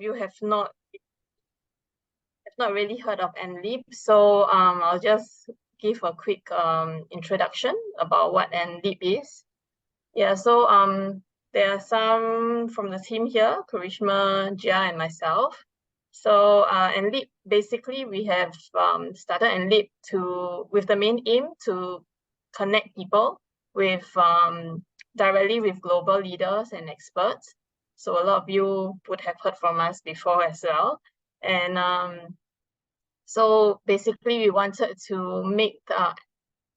you have not really heard of NLEAP, so I'll just give a quick introduction about what NLEAP is. Yeah, so there are some from the team here, Karishma, Jia, and myself. So NLEAP, basically we have started NLEAP with the main aim to connect people with directly with global leaders and experts. So a lot of you would have heard from us before as well. And so basically we wanted to make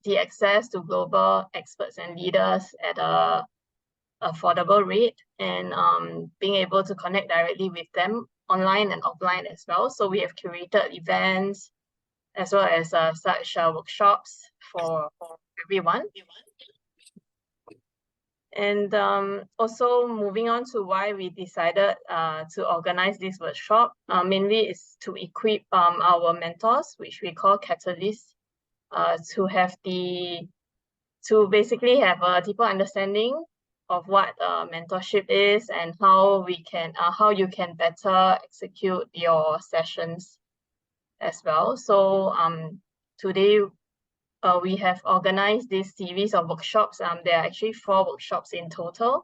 the access to global experts and leaders at a affordable rate, and being able to connect directly with them online and offline as well. So we have curated events as well as such workshops for everyone. And also moving on to why we decided to organize this workshop, mainly is to equip our mentors, which we call catalysts, to basically have a deeper understanding of what mentorship is and how you can better execute your sessions as well. So today we have organized this series of workshops. There are actually 4 workshops in total,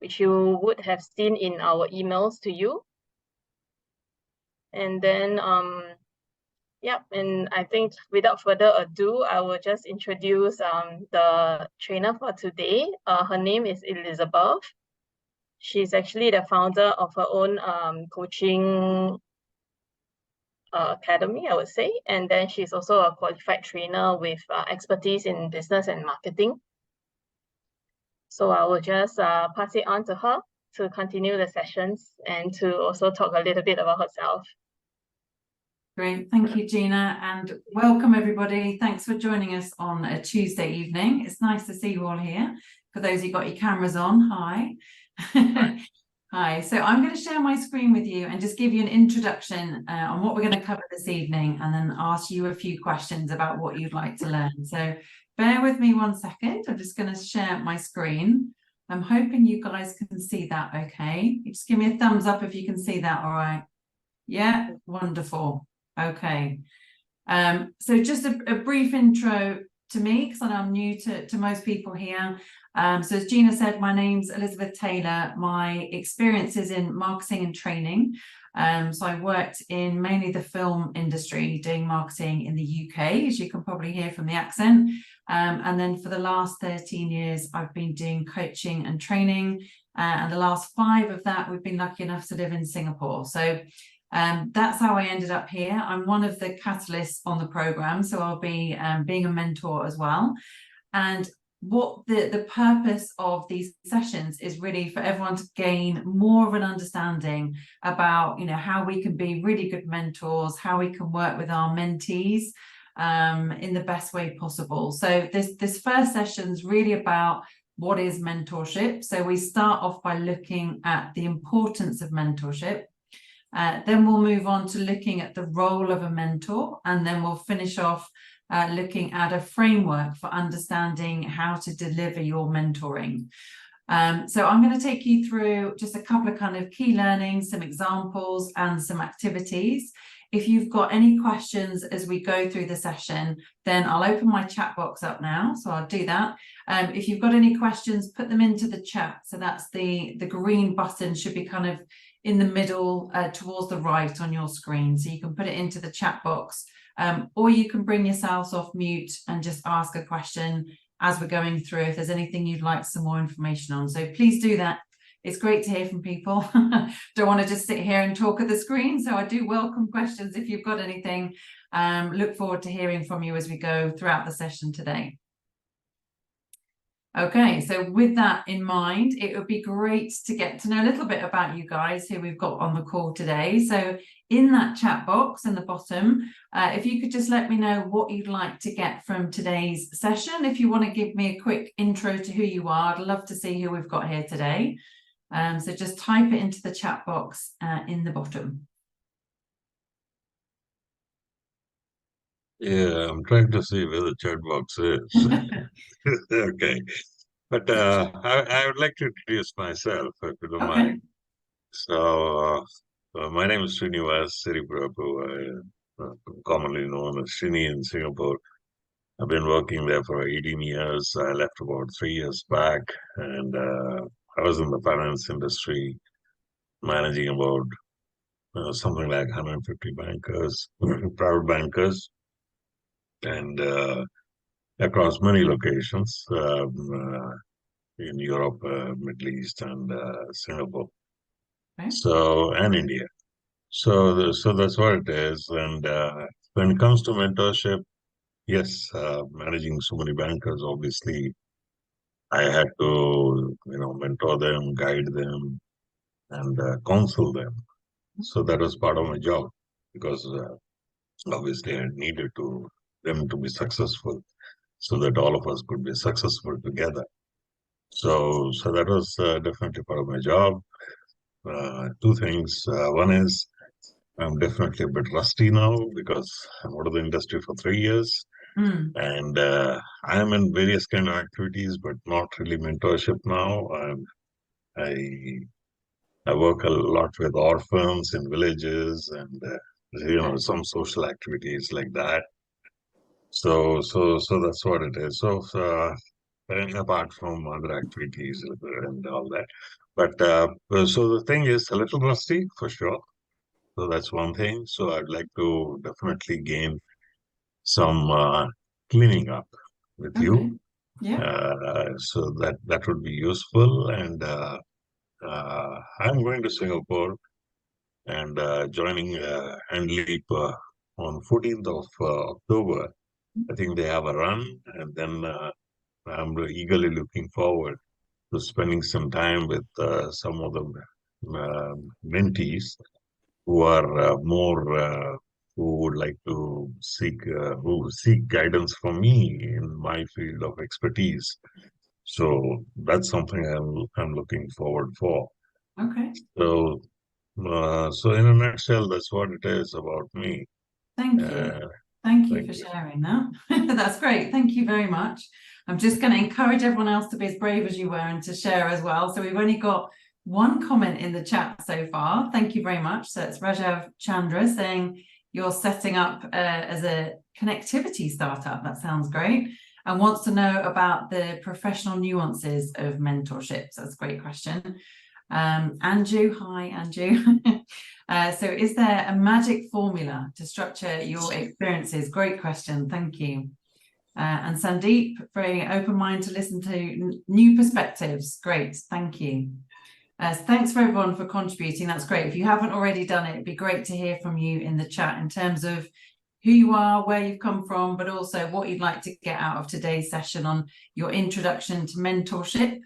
which you would have seen in our emails to you. And then yep, and I think without further ado, I will just introduce the trainer for today. Her name is Elizabeth. She's actually the founder of her own coaching academy, I would say. And then she's also a qualified trainer with expertise in business and marketing. So I will just pass it on to her to continue the sessions and to also talk a little bit about herself. Great, thank you, Gina, and welcome everybody. Thanks for joining us on a Tuesday evening. It's nice to see you all here. For those who got your cameras on, hi. Hi, so I'm going to share my screen with you and just give you an introduction on what we're going to cover this evening, and then ask you a few questions about what you'd like to learn. So bear with me 1 second. I'm just going to share my screen. I'm hoping you guys can see that okay. Just give me a thumbs up if you can see that all right. Yeah, wonderful. Okay, so just a brief intro to me, because I'm new to most people here. So as Gina said, my name's Elizabeth Taylor. My experience is in marketing and training. So I worked in mainly the film industry doing marketing in the UK, as you can probably hear from the accent. And then for the last 13 years, I've been doing coaching and training. And the last 5 of that, we've been lucky enough to live in Singapore. So that's how I ended up here. I'm one of the catalysts on the program, so I'll be being a mentor as well. And what the purpose of these sessions is really for everyone to gain more of an understanding about, you know, how we can be really good mentors, how we can work with our mentees in the best way possible. So this first session is really about what is mentorship. So we start off by looking at the importance of mentorship. Then we'll move on to looking at the role of a mentor, and then we'll finish off looking at a framework for understanding how to deliver your mentoring. So I'm going to take you through just a couple of kind of key learnings, some examples and some activities. If you've got any questions as we go through the session, then I'll open my chat box up now. So I'll do that. If you've got any questions, put them into the chat. So that's the green button should be kind of in the middle towards the right on your screen. So you can put it into the chat box, or you can bring yourselves off mute and just ask a question as we're going through if there's anything you'd like some more information on. So please do that. It's great to hear from people. Don't want to just sit here and talk at the screen. So I do welcome questions if you've got anything. Look forward to hearing from you as we go throughout the session today. Okay, so with that in mind, it would be great to get to know a little bit about you guys who we've got on the call today. So in that chat box in the bottom, if you could just let me know what you'd like to get from today's session. If you want to give me a quick intro to who you are, I'd love to see who we've got here today. So just type it into the chat box in the bottom. Yeah, I'm trying to see where the chat box is. Okay. But I would like to introduce myself, if you don't mind. So, my name is Srinivas Siriprabhu, commonly known as Srini in Singapore. I've been working there for 18 years. I left about 3 years back, and I was in the finance industry, managing about something like 150 bankers, private bankers, and across many locations in Europe, Middle East, and Singapore. Okay. So, and India. So that's what it is. And when it comes to mentorship, yes, managing so many bankers, obviously, I had to, mentor them, guide them, and counsel them. So that was part of my job because obviously I needed them to be successful so that all of us could be successful together. So that was definitely part of my job. Two things. One is I'm definitely a bit rusty now because I'm out of the industry for 3 years. And I'm in various kind of activities, but not really mentorship now. I I work a lot with orphans in villages and some social activities like that. So that's what it is. And apart from other activities and all that, but so the thing is a little rusty for sure. So that's one thing. So I'd like to definitely gain some cleaning up with Okay. you. Yeah. So that would be useful. And I'm going to Singapore and joining Handleap on 14th of October. I think they have a run, and then I'm eagerly looking forward to spending some time with some of the mentees who are who would like to who seek guidance from me in my field of expertise. So that's something I'm looking forward for. Okay. So in a nutshell, that's what it is about me. Thank you. Thank you for you. sharing that. That's great. Thank you very much. I'm just going to encourage everyone else to be as brave as you were and to share as well. So we've only got one comment in the chat so far. Thank you very much. So it's Rajav Chandra saying you're setting up as a connectivity startup. That sounds great. And wants to know about the professional nuances of mentorships. That's a great question. Anju, hi Anju. So is there a magic formula to structure your experiences? Great question, thank you. And Sandeep, very open mind to listen to new perspectives. Great, thank you. Thanks for everyone for contributing, that's great. If you haven't already done it, it'd be great to hear from you in the chat in terms of who you are, where you've come from, but also what you'd like to get out of today's session on your introduction to mentorship.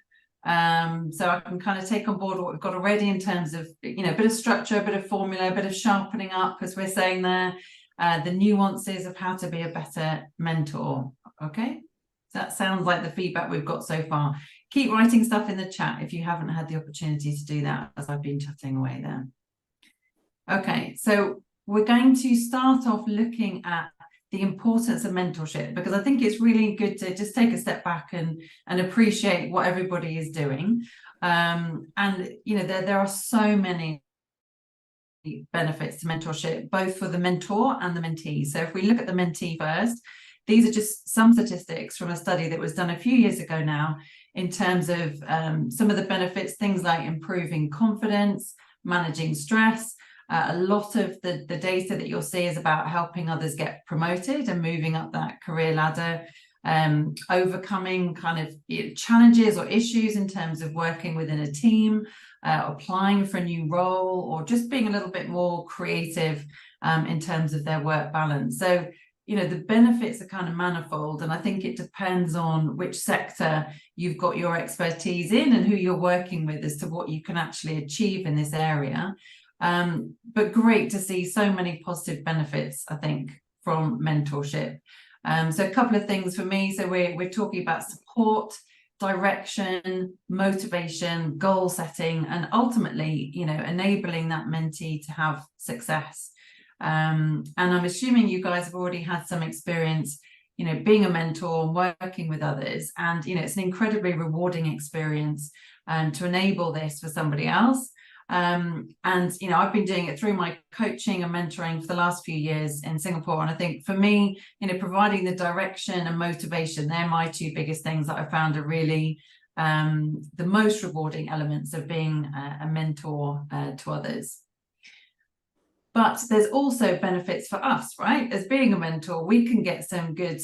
So I can kind of take on board what we've got already in terms of, a bit of structure, a bit of formula, a bit of sharpening up, as we're saying there, the nuances of how to be a better mentor. Okay, so that sounds like the feedback we've got so far. Keep writing stuff in the chat if you haven't had the opportunity to do that as I've been chatting away there. Okay, so we're going to start off looking at the importance of mentorship, because I think it's really good to just take a step back and appreciate what everybody is doing. And there are so many benefits to mentorship, both for the mentor and the mentee. So if we look at the mentee first, these are just some statistics from a study that was done a few years ago now in terms of some of the benefits, things like improving confidence, managing stress. A lot of the data that you'll see is about helping others get promoted and moving up that career ladder, overcoming kind of challenges or issues in terms of working within a team, applying for a new role, or just being a little bit more creative in terms of their work balance. So, the benefits are kind of manifold, and I think it depends on which sector you've got your expertise in and who you're working with as to what you can actually achieve in this area. But great to see so many positive benefits, I think, from mentorship. So a couple of things for me. So we're talking about support, direction, motivation, goal setting, and ultimately, enabling that mentee to have success. And I'm assuming you guys have already had some experience, being a mentor and working with others. And, it's an incredibly rewarding experience to enable this for somebody else. And, you know, I've been doing it through my coaching and mentoring for the last few years in Singapore. And I think for me, you know, providing the direction and motivation, they're my two biggest things that I found are really the most rewarding elements of being a mentor to others. But there's also benefits for us, right? As being a mentor, we can get some good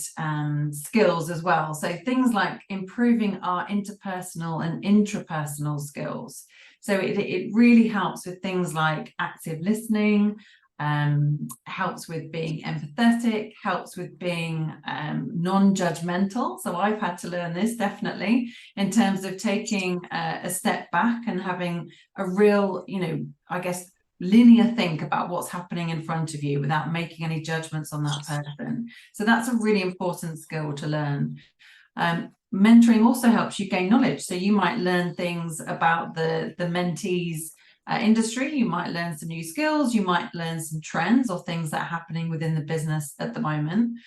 skills as well. So things like improving our interpersonal and intrapersonal skills. So it really helps with things like active listening, helps with being empathetic, helps with being non-judgmental. So I've had to learn this definitely in terms of taking a step back and having a real, you know, I guess, linear think about what's happening in front of you without making any judgments on that person. So that's a really important skill to learn. Mentoring also helps you gain knowledge. So you might learn things about the mentees industry, you might learn some new skills, you might learn some trends or things that are happening within the business at the moment.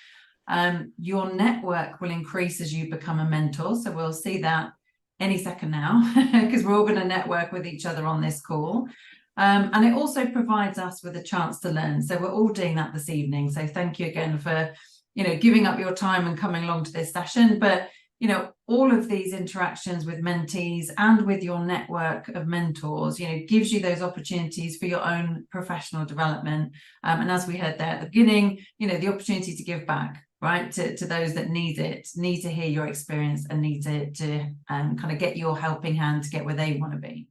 Your network will increase as you become a mentor. So we'll see that any second now, because we're all going to network with each other on this call. And it also provides us with a chance to learn. So we're all doing that this evening. So thank you again for, you know, giving up your time and coming along to this session. But, you know, all of these interactions with mentees and with your network of mentors, you know, gives you those opportunities for your own professional development. And as we heard there at the beginning, you know, the opportunity to give back, right, to those that need it, need to hear your experience and need to kind of get your helping hand to get where they want to be.